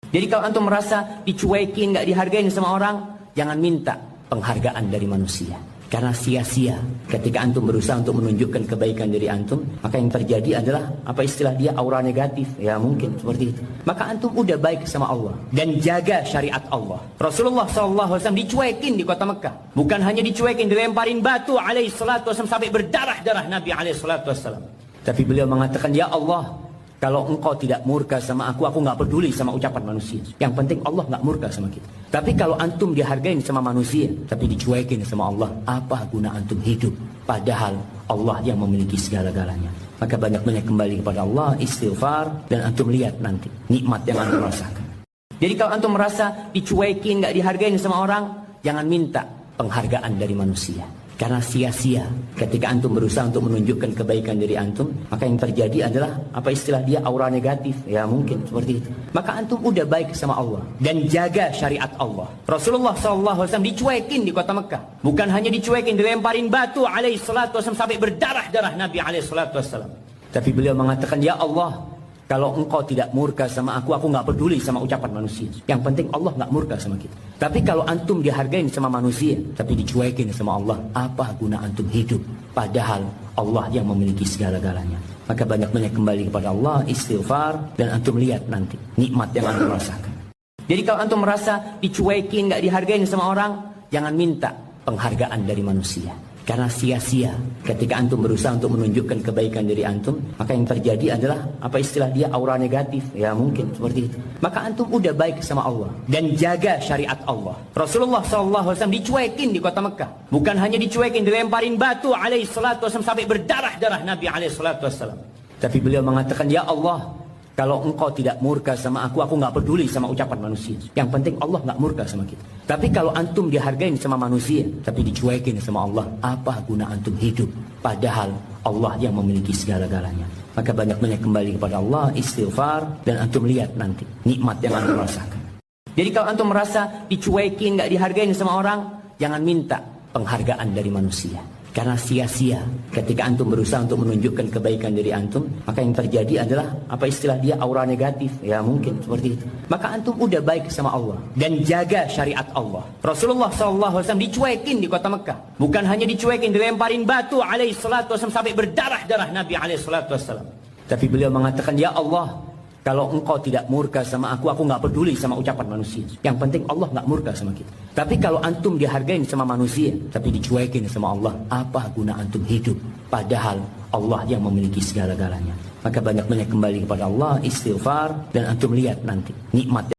Jadi kalau antum merasa dicuekin, nggak dihargain sama orang, jangan minta penghargaan dari manusia. Karena sia-sia ketika antum berusaha untuk menunjukkan kebaikan dari antum, maka yang terjadi adalah apa istilah dia, aura negatif. Ya mungkin seperti itu. Maka antum udah baik sama Allah dan jaga syariat Allah. Rasulullah SAW dicuekin di kota Mekah. Bukan hanya dicuekin, dilemparin batu alaihi salatu wassalam sampai berdarah-darah Nabi alaihi salatu wassalam. Tapi beliau mengatakan, ya Allah, kalau engkau tidak murka sama aku nggak peduli sama ucapan manusia. Yang penting Allah nggak murka sama kita. Tapi kalau antum dihargain sama manusia, tapi dicuekin sama Allah, apa guna antum hidup? Padahal Allah yang memiliki segala-galanya. Maka banyak-banyak kembali kepada Allah, istighfar, dan antum lihat nanti nikmat yang antum rasakan. Jadi kalau antum merasa dicuekin, nggak dihargain sama orang, jangan minta penghargaan dari manusia. Karena sia-sia ketika antum berusaha untuk menunjukkan kebaikan dari antum, maka yang terjadi adalah apa istilah dia, aura negatif. Ya mungkin seperti itu. Maka antum udah baik sama Allah dan jaga syariat Allah. Rasulullah SAW dicuekin di kota Mekah. Bukan hanya dicuekin, dilemparin batu alaihi salatu wassalam sampai berdarah-darah Nabi alaihi salatu wassalam. Tapi beliau mengatakan, ya Allah, kalau engkau tidak murka sama aku nggak peduli sama ucapan manusia. Yang penting Allah nggak murka sama kita. Tapi kalau antum dihargain sama manusia, tapi dicuekin sama Allah, apa guna antum hidup? Padahal Allah yang memiliki segala-galanya. Maka banyak-banyak kembali kepada Allah, istighfar, dan antum lihat nanti nikmat yang antum rasakan. Jadi kalau antum merasa dicuekin, nggak dihargain sama orang, jangan minta penghargaan dari manusia. Karena sia-sia ketika antum berusaha untuk menunjukkan kebaikan dari antum, maka yang terjadi adalah apa istilah dia, aura negatif. Ya mungkin seperti itu. Maka antum udah baik sama Allah dan jaga syariat Allah. Rasulullah SAW dicuekin di kota Mekah. Bukan hanya dicuekin, dilemparin batu alaihi salatu wassalam sampai berdarah-darah Nabi alaihi salatu wassalam. Tapi beliau mengatakan, ya Allah, kalau engkau tidak murka sama aku nggak peduli sama ucapan manusia. Yang penting Allah nggak murka sama kita. Tapi kalau antum dihargain sama manusia, tapi dicuekin sama Allah, apa guna antum hidup? Padahal Allah yang memiliki segala-galanya. Maka banyak-banyak kembali kepada Allah, istighfar, dan antum lihat nanti nikmat yang antum rasakan. Jadi kalau antum merasa dicuekin, nggak dihargain sama orang, jangan minta penghargaan dari manusia. Karena sia-sia ketika antum berusaha untuk menunjukkan kebaikan dari antum, maka yang terjadi adalah apa istilah dia, aura negatif. Ya mungkin seperti itu. Maka antum udah baik sama Allah dan jaga syariat Allah. Rasulullah SAW dicuekin di kota Mekah. Bukan hanya dicuekin, dilemparin batu alaihi salatu wassalam sampai berdarah-darah Nabi alaihi salatu wassalam. Tapi beliau mengatakan, ya Allah, kalau engkau tidak murka sama aku nggak peduli sama ucapan manusia. Yang penting Allah nggak murka sama kita. Tapi kalau antum dihargain sama manusia, tapi dicuekin sama Allah, apa guna antum hidup? Padahal Allah yang memiliki segala-galanya. Maka banyak-banyak kembali kepada Allah, istighfar, dan antum lihat nanti nikmat.